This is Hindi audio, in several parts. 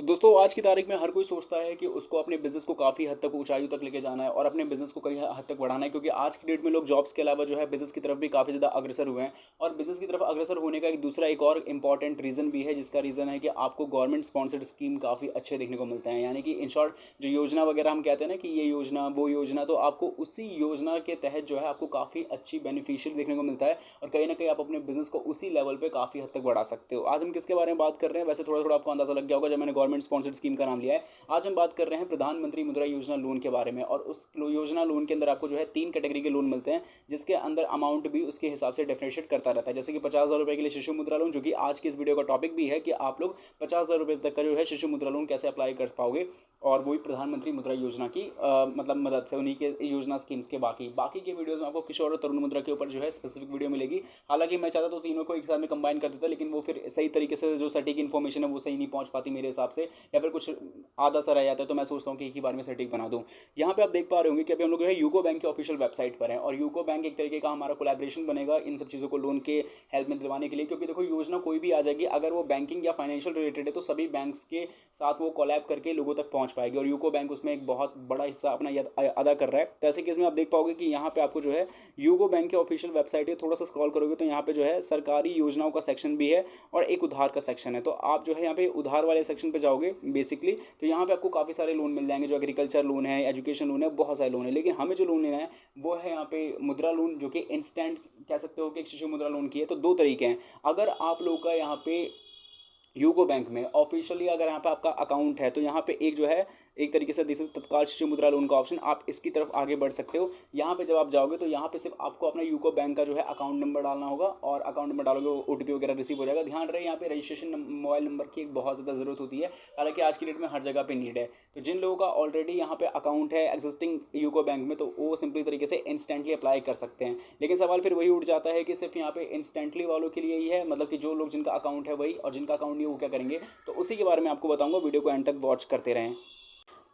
तो दोस्तों आज की तारीख में हर कोई सोचता है कि उसको अपने बिज़नेस को काफ़ी हद तक ऊँचाइयों तक लेके जाना है और अपने बिज़नेस को कई हद तक बढ़ाना है, क्योंकि आज की डेट में लोग जॉब्स के अलावा जो है बिज़नेस की तरफ भी काफ़ी ज़्यादा अग्रसर हुए हैं। और बिज़नेस की तरफ अग्रसर होने का एक और इम्पॉर्टेंट रीज़न भी है, जिसका रीज़न है कि आपको गवर्नमेंट स्पॉन्सर्ड स्कीम काफ़ी अच्छे देखने को मिलते हैं। यानी कि इन शॉर्ट जो योजना वगैरह हम कहते हैं ना कि ये योजना वो योजना, तो आपको उसी योजना के तहत जो है आपको काफ़ी अच्छी बेनिफिशियल देखने को मिलता है और कहीं ना कहीं आप अपने बिज़नेस को उसी लेवल पे काफ़ी हद तक बढ़ा सकते हो। आज हम किसके बारे में बात कर रहे हैं? वैसे थोड़ा थोड़ा आपको अंदाज़ा लग गया होगा जब मैंने गवर्नमेंट स्पॉन्सर्ड स्कीम का नाम लिया है। आज हम बात कर रहे हैं प्रधानमंत्री मुद्रा योजना लोन के बारे में, और उस योजना लोन के अंदर आपको जो है 3 कैटेगरी के लोन मिलते हैं, जिसके अंदर अमाउंट भी उसके हिसाब से डिफरेंशिएट करता रहता है। जैसे कि 50,000 रुपये के लिए शिशु मुद्रा लोन, जो कि आज की इस वीडियो का टॉपिक भी है कि आप लोग 50,000 रुपये तक का जो है शिशु मुद्रा लोन कैसे अप्लाई कर पाओगे, और वही प्रधानमंत्री मुद्रा योजना की मतलब मदद से, उन्हीं के योजना स्कीम्स के बाकी बाकी के वीडियोस में आपको किशोर और तरुण मुद्रा के ऊपर जो है स्पेसिफिक वीडियो मिलेगी। हालांकि मैं चाहता तो तीनों को एक साथ में कंबाइन कर देता, लेकिन वो फिर सही तरीके से जो सटीक इन्फॉर्मेशन है वो सही नहीं पहुंच पाती मेरे हिसाब से, या फिर कुछ आधा सा रह जाता है। तो मैं सोचता हूँ कि एक ही बार में सटीक बना दूँ। यहाँ पे आप देख पा रहे होंगे कि अभी हम लोग जो है यूको बैंक के ऑफिशियल वेबसाइट पर हैं, और यूको बैंक एक तरीके का हमारा कोलैबोरेशन बनेगा इन सब चीज़ों को लोन के हेल्प में दिलवाने के लिए। क्योंकि देखो योजना कोई भी आ जाएगी, अगर वो बैंकिंग या फाइनेंशियल रिलेटेड है तो सभी बैंक्स के साथ वो कोलैब करके लोगों तक पहुंच पाएगी, और यूको बैंक उसमें एक बहुत बड़ा हिस्सा अपना अदा कर रहा है। तो ऐसे केस में आप देख पाओगे कि यहाँ पे आपको जो है यूको बैंक के ऑफिशियल वेबसाइट है, थोड़ा सा स्क्रॉल करोगे तो यहाँ पे जो है सरकारी योजनाओं का सेक्शन भी है और एक उधार का सेक्शन है। तो आप जो है यहाँ पे उधार वाले सेक्शन पे जाओगे बेसिकली, तो यहाँ पे आपको काफ़ी सारे लोन मिल जाएंगे, जो एग्रीकल्चर लोन है, एजुकेशन लोन है, बहुत सारे लोन है। लेकिन हमें जो लोन लेना है वो है यहाँ पे मुद्रा लोन, जो कि इंस्टेंट कह सकते हो कि एक शिशु मुद्रा लोन की है। तो दो तरीके हैं। अगर आप लोगों का यहाँ पे यूको बैंक में ऑफिशियली अगर यहाँ पे आपका अकाउंट है, तो यहाँ पे एक जो है एक तरीके से देख सकते हो तत्काल शिशु मुद्रा लोन का ऑप्शन, आप इसकी तरफ आगे बढ़ सकते हो। यहाँ पे जब आप जाओगे तो यहाँ पे सिर्फ आपको अपना यूको बैंक का जो है अकाउंट नंबर डालना होगा, और अकाउंट नंबर डालोगे ओटीपी वगैरह रिसीव हो जाएगा। ध्यान रहे यहाँ पे रजिस्ट्रेशन मोबाइल नंबर की एक बहुत ज़्यादा ज़रूरत होती है, हालांकि आज की डेट में हर जगह पे नीड है। तो जिन लोगों का ऑलरेडी यहाँ पे अकाउंट है एग्जिस्टिंग यूको बैंक में, तो वो सिंपली तरीके से इंस्टेंटली अप्लाई कर सकते हैं। लेकिन सवाल फिर वही उठ जाता है कि सिर्फ यहाँ पे इंस्टेंटली वालों के लिए ही है, मतलब कि जो लोग जिनका अकाउंट है वही, और जिनका अकाउंट नहीं है वो क्या करेंगे, तो उसी के बारे में आपको बताऊंगा। वीडियो को एंड तक वॉच करते रहें।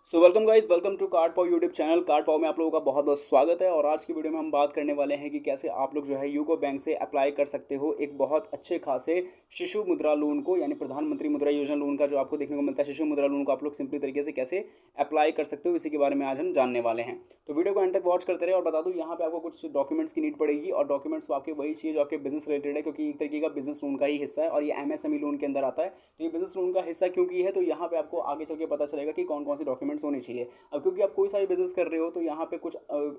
So welcome guys, welcome to card pav YouTube channel. Card pav में आप लोगों का बहुत बहुत स्वागत है। और आज की वीडियो में हम बात करने वाले हैं कि कैसे आप लोग जो है यूको बैंक से अप्लाई कर सकते हो एक बहुत अच्छे खासे शिशु मुद्रा लोन को, यानी प्रधानमंत्री मुद्रा योजना लोन का जो आपको देखने को मिलता है शिशु मुद्रा लोन को आप लोग सिंपली तरीके से कैसे अप्लाई कर सकते हो, इसी के बारे में आज हम जानने वाले हैं। तो वीडियो को एंड तक वॉच करते रहे। और बता दूँ यहाँ पे आपको कुछ डॉक्यूमेंट्स की नीड पड़ेगी, और डॉक्यूमेंट्स आपके वही चाहिए जो आपके बिजनेस रिलेटेड है, क्योंकि एक तरीके का बिजनेस लोन का ही हिस्सा है और ये एमएसएमई लोन के अंदर आता है। तो ये बिजनेस लोन का हिस्सा क्योंकि है, तो यहाँ पे आपको आगे चल के पता चलेगा कि कौन कौन से डॉक्यूमेंट्स होने चाहिए। अब क्योंकि आप कोई सा भी बिजनेस कर रहे हो तो यहाँ पे कुछ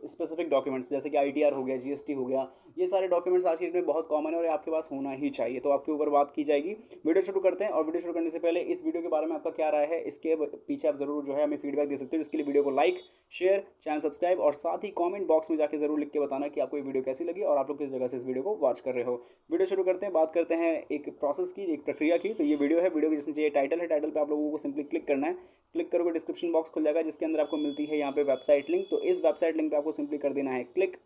स्पेसिफिक डॉक्यूमेंट्स जैसे कि आईटीआर हो गया, जीएसटी हो गया, ये सारे डॉक्यूमेंट्स आज की डेट में बहुत कॉमन है और आपके पास होना ही चाहिए। तो आपके ऊपर बात की जाएगी। वीडियो शुरू करते हैं। और वीडियो शुरू करने से पहले इस वीडियो के बारे में आपका क्या राय है, इसके पीछे आप जरूर जो है हमें फीडबैक दे सकते हो, जिसके लिए वीडियो को लाइक, शेयर, चैनल सब्सक्राइब, और साथ ही कॉमेंट बॉक्स में जाकर जरूर लिख के बताना कि आपको ये वीडियो कैसी लगी और आप लोग किस जगह से इस वीडियो को वॉच कर रहे हो। वीडियो शुरू करते हैं। बात करते हैं एक प्रोसेस की, एक प्रक्रिया की। तो ये वीडियो है, वीडियो के जिसमें चाहिए टाइटल है, टाइटल पे आप लोगों को सिंपली क्लिक करना है। क्लिक करोगे डिस्क्रिप्शन बॉक्स खुल जाएगा, जिसके अंदर आपको मिलती है यहाँ पे वेबसाइट लिंक। तो इस वेबसाइट लिंक पे आपको सिंपली कर देना है क्लिक।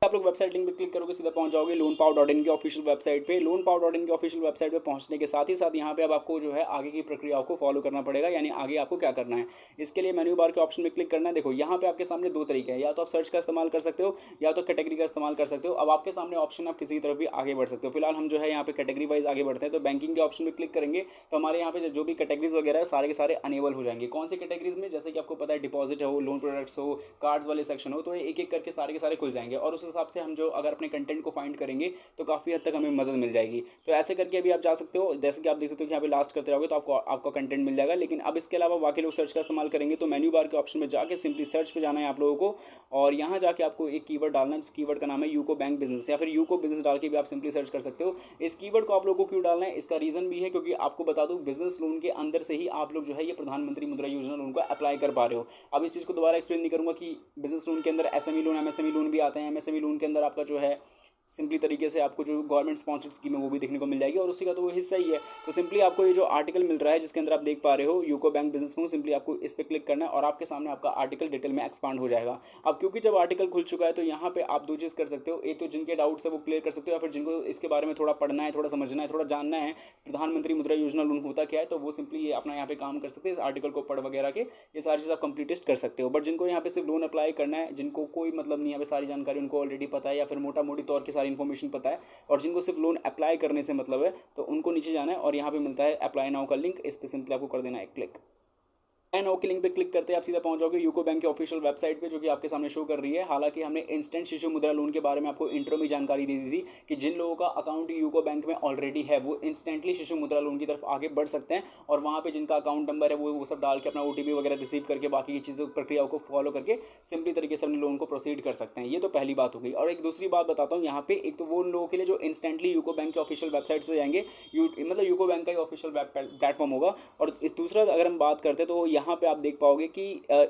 आप लोग वेबसाइट लिंक पे क्लिक करोगे सीधा पहुंच जाओगे loanpow.in की ऑफिशियल वेबसाइट पे। loanpow.in की ऑफिशियल वेबसाइट पे पहुंचने के साथ ही साथ यहाँ पे अब आपको जो है आगे की प्रक्रियाओं को फॉलो करना पड़ेगा, यानी आगे आपको क्या करना है। इसके लिए मेन्यू बार के ऑप्शन में क्लिक करना है। देखो यहाँ पे आपके सामने दो तरीके हैं, या तो आप सर्च का इस्तेमाल कर सकते हो या तो कैटेगरी का इस्तेमाल कर सकते हो। अब आपके सामने ऑप्शन, आप किसी तरफ भी आगे बढ़ सकते हो। फिलहाल हम जो है यहाँ पे कैटेगरी वाइज आगे बढ़ते हैं। तो बैंकिंग के ऑप्शन में क्लिक करेंगे तो हमारे यहाँ पे जो भी कैटेगरीज वगैरह है सारे के सारे अनेबल हो जाएंगे। कौन सी कैटेगरीज में, जैसे कि आपको पता है डिपॉजिट हो, लोन प्रोडक्ट्स हो, कार्ड्स वाले सेक्शन हो, तो एक एक करके सारे के सारे खुल जाएंगे। और उस हिसाब से हम जो अगर अपने कंटेंट को फाइंड करेंगे तो काफ़ी हद तक हमें मदद मिल जाएगी। तो ऐसे करके अभी आप जा सकते हो। जैसे कि आप देख सकते हो कि यहाँ पे लास्ट करते रहोगे तो आपको आपका कंटेंट मिल जाएगा। लेकिन अब इसके अलावा बाकी लोग सर्च का इस्तेमाल करेंगे तो मेन्यू बार के ऑप्शन में जाके सिंपली सर्च पे जाना है आप लोगों को, और यहाँ जाके आपको एक कीवर्ड डालना है, जिस कीवर्ड का नाम है यूको बैंक बिजनेस, या फिर यूको बिजनेस डाल के भी आप सिंपली सर्च कर सकते हो। इस कीवर्ड को आप लोगों को क्यों डालना है, इसका रीजन भी है, क्योंकि आपको बता दूं बिजनेस लोन के अंदर से ही आप लोग जो है ये प्रधानमंत्री मुद्रा योजना लोन को अप्लाई कर पा रहे हो। अब इस चीज़ को दोबारा एक्सप्लेन नहीं करूंगा कि बिजनेस लोन के अंदर एसएमई लोन, एमएसएमई लोन भी आते हैं। एमएसएमई लोन के अंदर आपका जो है सिंपली तरीके से आपको जो गवर्नमेंट स्पॉन्सर्ड स्कीम है वो भी देखने को मिल जाएगी, और उसी का तो वो हिस्सा ही है। तो सिंपली आपको ये जो आर्टिकल मिल रहा है जिसके अंदर आप देख पा रहे हो UCO bank business loan, simply आपको इस पर क्लिक करना है और आपके सामने आपका आर्टिकल डिटेल में एक्सपांड हो जाएगा। अब क्योंकि जब आर्टिकल खुल चुका है तो यहाँ पे आप दो चीज़ कर सकते हो, एक तो जिनके डाउट्स है वो क्लियर कर सकते हो, या फिर जिनको इसके बारे में थोड़ा पढ़ना है, थोड़ा समझना है, थोड़ा जानना है प्रधानमंत्री मुद्रा योजना लोन होता क्या है, तो वो सिंपली ये अपना यहाँ पे काम कर सकते हैं। इस आर्टिकल को पढ़ वगैरह के ये सारी चीज़ आप कंप्लीटेस्ट कर सकते हो। बट जिनको यहाँ पे सिर्फ लोन अप्लाई करना है, जिनको कोई मतलब नहीं है, सारी जानकारी उनको ऑलरेडी पता है, या फिर मोटा मोटी तौर के सारी इन्फॉर्मेशन पता है, और जिनको सिर्फ लोन अप्लाई करने से मतलब है तो उनको नीचे जाना है और यहाँ पे मिलता है अप्लाई नाउ का लिंक, इस पर सिंपली आपको कर देना है क्लिक। नाउ के लिंक पे क्लिक करते हैं आप सीधा पहुंच जाओगे यूको बैंक के ऑफिशियल वेबसाइट पे, जो कि आपके सामने शो कर रही है। हालांकि हमने इंस्टेंट शिशु मुद्रा लोन के बारे में आपको इंट्रो में जानकारी दे दी थी कि जिन लोगों का अकाउंट यूको बैंक में ऑलरेडी है वो इंस्टेंटली शिशु मुद्रा लोन की तरफ आगे बढ़ सकते हैं, और वहाँ पे जिनका अकाउंट नंबर है वो सब डाल के अपना ओटीपी वगैरह रिसीव करके बाकी की चीज़ों प्रक्रियाओं को फॉलो करके सिंपली तरीके से अपने लोन को प्रोसीड कर सकते हैं। ये तो पहली बात हो गई। और एक दूसरी बात बताता हूँ यहाँ पे, एक तो वो उन लोगों के लिए जो इंस्टेंटली यूको बैंक के ऑफिशियल वेबसाइट से जाएंगे, मतलब यूको बैंक का ही ऑफिशियल प्लेटफॉर्म होगा। और इस दूसरा अगर हम बात करते हैं तो यहाँ पे आप देख पाओगे कि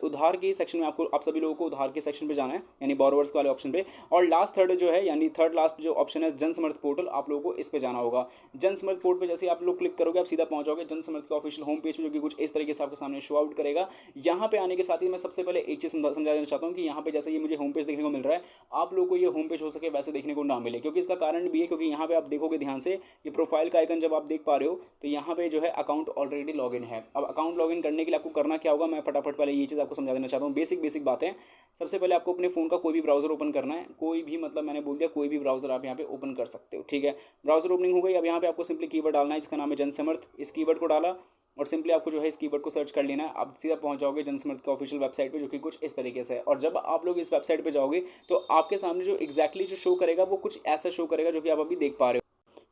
उधार के सेक्शन में आपको, आप सभी लोगों को उधार के सेक्शन पे जाना है, यानी बोरोवर्स वाले ऑप्शन पे। और लास्ट थर्ड जो है, यानी थर्ड लास्ट जो ऑप्शन है जन समर्थ पोर्टल, आप लोगों को इस पे जाना होगा। जन समर्थ पोर्टल पे जैसे आप लोग क्लिक करोगे आप सीधा पहुंच जाओगे जन समर्थ के ऑफिशियल होम पेज पे, जो कि कुछ इस तरीके से आपके सामने शो आउट करेगा। यहाँ पे आने के साथ ही मैं सबसे पहले एक चीज़ समझा देना चाहता हूँ कि यहाँ पे जैसे ये मुझे होम पेज देखने को मिल रहा है, आप लोगों को ये होम पेज हो सके वैसे देखने को ना मिले, क्योंकि इसका कारण भी है क्योंकि यहाँ पे आप देखोगे ध्यान से, ये प्रोफाइल का आइकन जब आप देख पा रहे हो तो यहाँ पे जो है अकाउंट ऑलरेडी लॉगिन है। अब अकाउंट लॉगिन करने के लिए आपको करना क्या होगा, मैं फटाफट पहले ये चीज़ आपको समझा देना चाहता हूँ। बेसिक बातें, सबसे पहले आपको अपने फ़ोन का कोई भी ब्राउज़र ओपन करना है, कोई भी, मतलब मैंने बोल दिया कोई भी ब्राउज़र आप यहाँ पे ओपन कर सकते हो, ठीक है। ब्राउज़र ओपनिंग हो गई। अब यहाँ पे आपको सिंपली कीवर्ड डालना है जिसका नाम है जनसमर्थ। इस कीवर्ड को डाला और सिंपली आपको जो है इस कीवर्ड को सर्च कर लेना है। आप सीधा पहुंच जाओगे जनसमर्थ के ऑफिशियल वेबसाइट पे, जो कि कुछ इस तरीके से है। और जब आप लोग इस वेबसाइट पे जाओगे तो आपके सामने जो एग्जैक्टली जो शो करेगा वो कुछ ऐसा शो करेगा जो कि आप अभी देख पा रहे हो।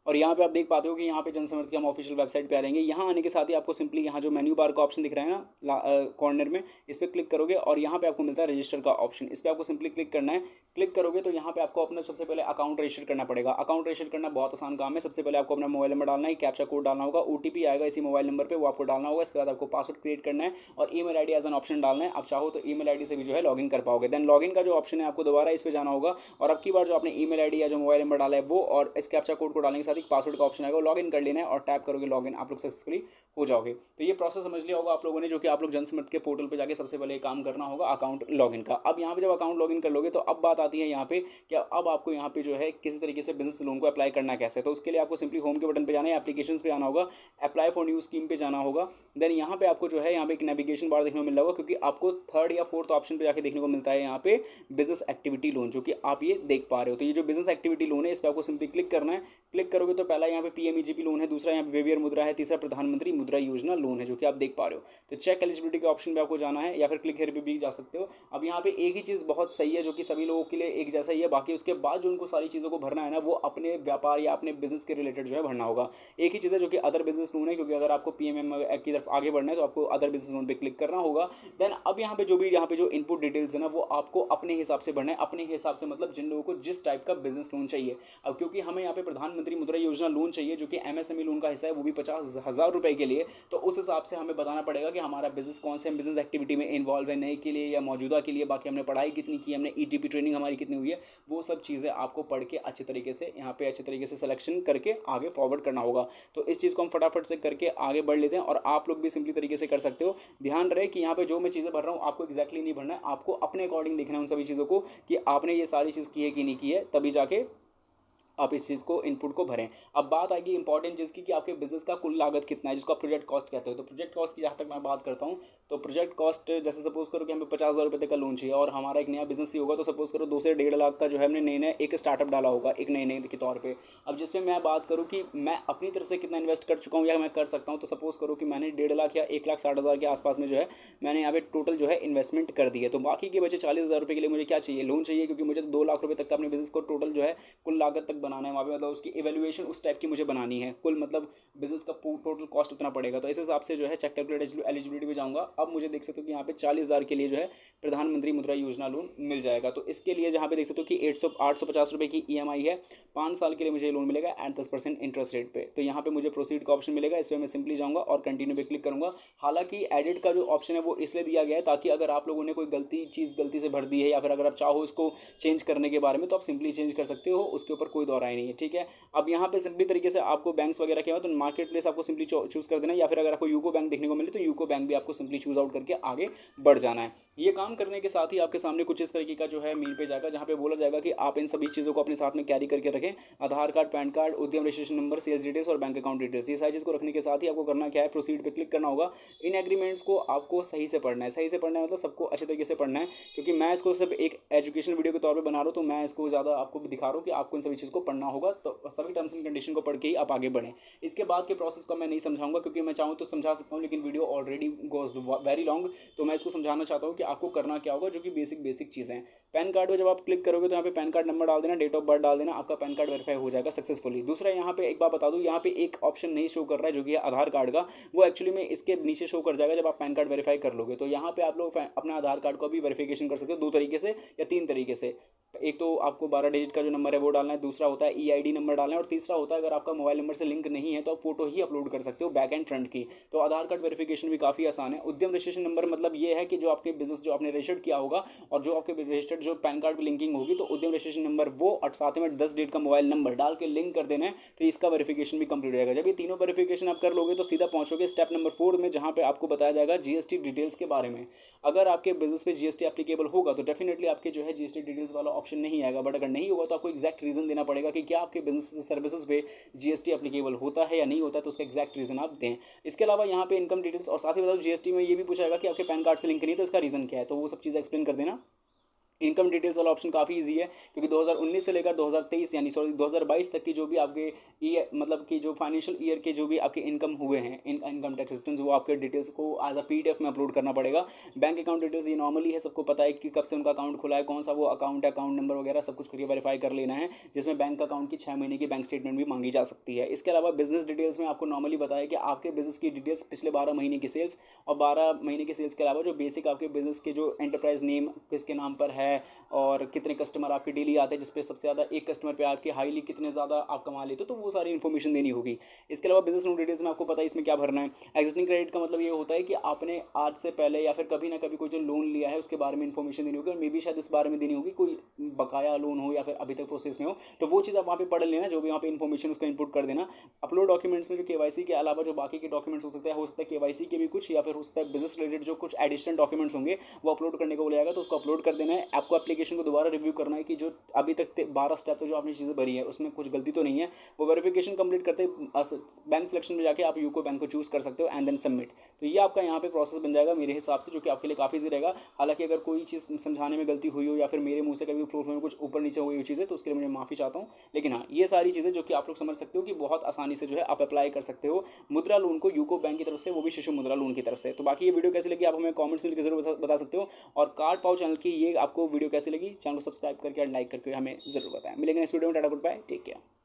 और यहाँ पे आप देख पाते हो कि यहाँ पे जनसमर्थ के हम ऑफिशियल वेबसाइट पे आ जाएंगे। यहाँ आने के साथ ही आपको सिंपली यहाँ जो मेन्यू बार का ऑप्शन दिख रहा है ना कॉर्नर में, इस पर क्लिक करोगे और यहाँ पे आपको मिलता है रजिस्टर का ऑप्शन, इस पर आपको सिंपली क्लिक करना है। क्लिक करोगे तो यहाँ पे आपको अपना सबसे पहले अकाउंट रजिस्टर करना पड़ेगा। अकाउंट रजिस्टर करना बहुत आसान काम है। सबसे पहले आपको अपना मोबाइल नंबर डालना है, कैप्चा कोड डालना होगा, ओटीपी आएगा इसी मोबाइल नंबर पर, वो आपको डालना होगा। इसके बाद आपको पासवर्ड क्रिएट करना है और email ID as an option डालना है। आप चाहो तो ईमेल आईडी से भी जो है लॉगिन कर पाओगे। देन लॉगिन का जो ऑप्शन है आपको दोबारा इस पर जाना होगा और अब की बार जो आपने ईमेल आईडी या जो मोबाइल नंबर डाला है वो और इस कैप्चा कोड को डालने के साथ ही पासवर्ड का ऑप्शन आएगा, लॉगिन कर लेना है और टैप करोगे लॉगिन, आप लोग सक्सेसफुली हो जाओगे। तो ये प्रोसेस समझ लिया होगा आप लोगों ने, जो कि आप लोग जनसमर्थ के पोर्टल पे जाके सबसे पहले काम करना होगा अकाउंट लॉगिन का। अब यहाँ पे जब अकाउंट लॉगिन कर लोगे तो अब बात आती है यहाँ पे कि अब आपको यहाँ पे जो है किसी तरीके से बिजनेस लोन को अप्लाई करना कैसे। तो उसके लिए आपको सिंपली होम के बटन पे जाना है, एप्लीकेशंस पे आना होगा, अप्लाई फॉर न्यू स्कीम पे जाना होगा। देन यहाँ पे आपको जो है यहाँ पे एक नेविगेशन बार देखने को मिल रहा होगा, क्योंकि आपको थर्ड या फोर्थ ऑप्शन पे जाके देखने को मिलता है यहाँ पे बिजनेस एक्टिविटी लोन, जो कि आप ये देख पा रहे हो। तो ये जो बिजनेस एक्टिविटी लोन है इस पर आपको सिंपली क्लिक करना है। क्लिक करोगे तो पहला यहाँ पे पीएमईजीपी लोन है, दूसरा यहाँ पे वेवियर मुद्रा है, तीसरा प्रधानमंत्री मुद्रा योजना लोन है, जो कि आप देख पा रहे हो। तो चेक एलिजिबिलिटी के ऑप्शन पे आपको जाना है या फिर क्लिक हियर पे भी जा सकते हो। अब यहाँ पे एक ही चीज़ बहुत सही है जो कि सभी लोगों के लिए एक जैसा ही है, बाकी उसके बाद जो उनको सारी चीज़ों को भरना है ना वो अपने व्यापार या अपने बिजनेस के रिलेटेड जो है भरना होगा। एक ही चीज़ है जो कि अदर बिजनेस लोन है, क्योंकि अगर आपको पीएमएम की तरफ आगे बढ़ना है तो आपको अदर बिजनेस लोन पे क्लिक करना होगा। देन अब यहाँ पे जो इनपुट डिटेल्स है ना वो आपको अपने हिसाब से भरना है। अपने हिसाब से मतलब जिन लोगों को जिस टाइप का बिजनेस लोन चाहिए। अब क्योंकि हमें यहाँ पे प्रधानमंत्री मुद्रा योजना लोन चाहिए जो कि एमएसएमई लोन का हिस्सा है, वो भी 50,000 रुपए के लिए, तो उस हिसाब से हमें बताना पड़ेगा कि हमारा बिजनेस कौन से बिजनेस एक्टिविटी में इन्वॉल्व है, नए के लिए या मौजूदा के लिए, बाकी हमने पढ़ाई कितनी की, हमने ईटीपी ट्रेनिंग हमारी कितनी हुई है, वो सब चीज़ें आपको पढ़ के अच्छे तरीके से यहाँ पे अच्छे तरीके से सिलेक्शन करके आगे फॉरवर्ड करना होगा। तो इस चीज़ को हम फटाफट से करके आगे बढ़ लेते हैं और आप लोग भी सिंपली तरीके से कर सकते हो। ध्यान रहे कि यहाँ पे जो मैं चीज़ें भर रहा हूँ आपको एक्जैक्टली नहीं भरना है, आपको अपने अकॉर्डिंग देखना है उन सभी चीज़ों को कि आपने ये सारी चीज़ की है कि नहीं की है, तभी जाके आप इस चीज़ को इनपुट को भरें। अब बात आएगी इंपॉर्टेंट चीज़ की कि आपके बिजनेस का कुल लागत कितना है, जिसको आप प्रोजेक्ट कॉस्ट कहते हो। तो प्रोजेक्ट कॉस्ट की जहाँ तक मैं बात करता हूँ तो प्रोजेक्ट कॉस्ट जैसे सपोज करो कि हमें 50,000 रुपये तक का लोन चाहिए और हमारा एक नया बिजनेस ही होगा, तो सपोज करो 2 से 1.5 लाख का जो है हमने नए एक स्टार्टअप डाला होगा एक नए के तौर पर। अब जिसमें मैं बात करूँ कि मैं अपनी तरफ से कितना इन्वेस्ट कर चुका हूँ या मैं कर सकता हूँ, तो सपोज करो कि मैंने 1.5 लाख या 1,60,000 के आसपास में जो है मैंने यहाँ पे टोटल जो है इन्वेस्टमेंट कर दी है। तो बाकी के बचे 40,000 रुपये के लिए मुझे क्या चाहिए, लोन चाहिए, क्योंकि मुझे 2 लाख रुपये तक का अपने बिजनेस को टोटल जो है कुल लागत तक बनाना है। वहाँ पे मतलब उसकी इवैल्यूएशन उस टाइप की मुझे बनानी है, कुल मतलब बिजनेस का टोटल कॉस्ट उतना पड़ेगा। तो इस हिसाब से जो है चेक कैलकुलेट एलिजिबिलिटी पे जाऊंगा। अब मुझे देख सकते हो कि यहाँ पे 40,000 के लिए जो है प्रधानमंत्री मुद्रा योजना लोन मिल जाएगा। तो इसके लिए जहाँ पे देख सकते हो कि 850 रुपये की EMI है, 5 साल के लिए मुझे लोन मिलेगा एट 10% इंटरेस्ट रेट पे। तो यहाँ पे मुझे प्रोसीड का ऑप्शन मिलेगा, इस पर मैं सिंपली जाऊँगा और कंटिन्यू पे क्लिक करूँगा। हालांकि एडिट का जो ऑप्शन है वो इसलिए दिया गया है ताकि अगर आप लोगों ने कोई गलती से भर दी है या फिर अगर आप चाहो इसको चेंज करने के बारे में तो आप सिंपली चेंज कर सकते हो, उसके ऊपर कोई दोहरा ही नहीं है, ठीक है। अब यहाँ पे सिंपली तरीके से आपको बैंक्स वगैरह क्या हो तो मार्केट प्लेस आपको सिंपली चूज़ कर देना है, या फिर अगर आपको यूको बैंक देखने को मिले तो यूको बैंक भी आपको सिंपली चूज़ आउट करके आगे बढ़ जाना है। ये काम करने के साथ ही आपके सामने कुछ इस तरीके का जो है मेल पे जाएगा, जहाँ पे बोला जाएगा कि आप इन सभी चीज़ों को अपने साथ में कैरी करके रखें। आधार कार्ड, पैन कार्ड, उद्यम रजिस्ट्रेशन नंबर, सेल्स डिटेल्स और बैंक अकाउंट डिटेल्स, ये सारी चीज़ को रखने के साथ ही आपको करना क्या है, प्रोसीड पे क्लिक करना होगा। इन एग्रीमेंट्स को आपको सही से पढ़ना है। सही से पढ़ना है मतलब सबको अच्छे तरीके से पढ़ना है, क्योंकि मैं इसको सिर्फ एक एजुकेशन वीडियो के तौर पे बना रहा हूँ, तो मैं इसको ज़्यादा आपको दिखा रहा हूँ कि आपको इन सभी चीज़ को पढ़ना होगा। तो सभी टर्म्स एंड कंडीशन को पढ़ के ही आप आगे बढ़ें। इसके बाद के प्रोसेस को मैं नहीं समझाऊंगा, क्योंकि मैं चाहूँ तो समझा सकता हूँ, लेकिन video already goes very long, तो मैं इसको समझाना चाहता हूँ कि आपको करना क्या होगा, जो कि बेसिक चीज़ें हैं। पैन कार्ड में जब आप क्लिक करोगे तो यहाँ पे पैन कार्ड नंबर डाल देना, डेट ऑफ बर्थ डाल देना, आपका पैन कार्ड वेरीफाई हो जाएगा सक्सेसफुली। दूसरा यहाँ पे एक बात बता दूँ, यहाँ पे एक ऑप्शन नहीं शो कर रहा है जो कि है आधार कार्ड का, वो एक्चुअली में इसके नीचे शो कर जाएगा जब आप पैन कार्ड वेरीफाई कर लोगे। तो यहाँ पे आप लोग अपना आधार कार्ड को भी वेरिफिकेशन कर सकते हो 2 तरीके से या 3 तरीके से। एक तो आपको 12 डिजिट का जो नंबर है वो डालना है, दूसरा होता है ईआईडी नंबर डालना है, और तीसरा होता है अगर आपका मोबाइल नंबर से लिंक नहीं है तो आप फोटो ही अपलोड कर सकते हो बैक एंड फ्रंट की। तो आधार कार्ड वेरिफिकेशन भी काफ़ी आसान है। उद्यम रजिस्ट्रेशन नंबर मतलब ये है कि जो आपके बिजनेस जो आपने रजिस्टर्ड किया होगा और जो आपके रजिस्टर्ड जो पैन कार्ड की लिंकिंग होगी, तो उद्यम रजिस्ट्रेशन नंबर वो और साथ में 10 डिजिट का मोबाइल नंबर डाल के लिंक कर देना है, तो इसका वेरिफिकेशन भी कंप्लीट हो जाएगा। जब ये तीनों वेरिफिकेशन आप कर लोगे तो सीधा पहुंचोगे स्टेप नंबर 4 में, जहाँ पे आपको बताया जाएगा जीएसटी डिटेल्स के बारे में। अगर आपके बिजनेस पे जीएसटी एप्लीकेबल होगा तो डेफिनेटली आपके जो है जीएसटी डिटेल्स वाला ऑप्शन नहीं आएगा, बट अगर नहीं होगा तो आपको एग्जैक्ट रीजन देना पड़ेगा कि क्या आपके बिजनेस सर्विसेज पे जीएसटी एप्लीकेबल होता है या नहीं होता है, तो उसका एग्जैक्ट रीजन आप दें। इसके अलावा यहाँ पे इनकम डिटेल्स, और साथ ही बताओ जीएसटी में ये भी पूछाएगा कि आपके पैन कार्ड से लिंक नहीं, तो इसका रीजन क्या है, तो वो सब चीज़ें एक्सप्लेन कर देना। इनकम डिटेल्स वाला ऑप्शन काफ़ी इजी है, क्योंकि 2019 से लेकर 2023 यानी सॉरी 2022 तक की जो भी आपके ईयर मतलब कि जो फाइनेंशियल ईयर के जो भी आपके इनकम हुए हैं, इनकम टैक्स रिटर्न, वो आपके डिटेल्स को एज अ पीडीएफ में अपलोड करना पड़ेगा। बैंक अकाउंट डिटेल्स ये नॉर्मली है, सबको पता है कि कब से उनका अकाउंट खुला है, कौन सा वो अकाउंट है, अकाउंट नंबर वगैरह सब कुछ करके वेरीफाई कर लेना है, जिसमें बैंक अकाउंट की 6 महीने की बैंक स्टेटमेंट भी मांगी जा सकती है। इसके अलावा बिजनेस डिटेल्स में आपको नॉर्मली बताया कि आपके बिजनेस की डिटेल्स पिछले 12 महीने की सेल्स, और 12 महीने की सेल्स के अलावा जो बेसिक आपके बिजनेस के जो एंटरप्राइज नेम किसके नाम पर है, और कितने कस्टमर आपके डेली आते हैं, जिसपे सबसे ज़्यादा एक कस्टमर पे आपके हाईली कितने ज़्यादा आप कमा लेते हो, तो वो सारी इन्फॉर्मेशन देनी होगी। इसके अलावा बिजनेस लोन डिटेल्स में आपको पता है इसमें क्या भरना है। एग्जिस्टिंग क्रेडिट का मतलब ये होता है कि आपने आज से पहले या फिर कभी ना कभी कोई जो लोन लिया है उसके बारे में इन्फॉर्मेशन देनी होगी, और मे भी शायद इस बारे में देनी होगी कोई बकाया लोन हो या फिर अभी तक प्रोसेस में हो, तो वो चीज़ आप वहाँ पे पढ़ लेना, जो भी वहाँ पे इन्फॉर्मेशन उसका इनपुट कर देना। अपलोड डॉक्यूमेंट्स में जो केवाईसी के अलावा जो बाकी के डॉक्यूमेंट्स हो सकता है केवाईसी के भी कुछ, या फिर हो सकता है बिजनेस रिलेटेड जो कुछ एडिशनल डॉक्यूमेंट्स होंगे वो अपलोड करने को बोला जाएगा, तो उसको अपलोड कर देना है। आपको एप्लीकेशन को दोबारा रिव्यू करना है कि जो अभी तक 12 स्टेप तो जो आपने चीज़ें भरी है उसमें कुछ गलती तो नहीं है। वो वेरिफिकेशन कंप्लीट करते बैंक सिलेक्शन में जाके आप यूको बैंक को चूज़ कर सकते हो एंड देन सबमिट। तो ये आपका यहाँ पे प्रोसेस बन जाएगा मेरे हिसाब से, जो कि आपके लिए काफ़ी ईजी रहेगा। हालांकि अगर कोई चीज़ समझाने में गलती हुई हो या फिर मेरे मुंह से कभी फ्लो में कुछ ऊपर नीचे हुई हुई चीज़ें, तो उसके लिए मुझे माफ़ी चाहता हूँ। लेकिन हाँ, ये सारी चीज़ें जो कि आप लोग समझ सकते हो कि बहुत आसानी से जो है आप अप्लाई कर सकते हो मुद्रा लोन को यूको बैंक की तरफ से, वो भी शिशु मुद्रा लोन की तरफ से। तो बाकी ये वीडियो कैसी लगी आप हमें कॉमेंट्स में जरूर बता सकते हो, और कार्ड पाओ चैनल की ये आपको वीडियो कैसी लगी, चैनल को सब्सक्राइब करके और लाइक करके हमें जरूर बताएं। मिलेंगे नेक्स्ट वीडियो में। Ta-ta goodbye, take care.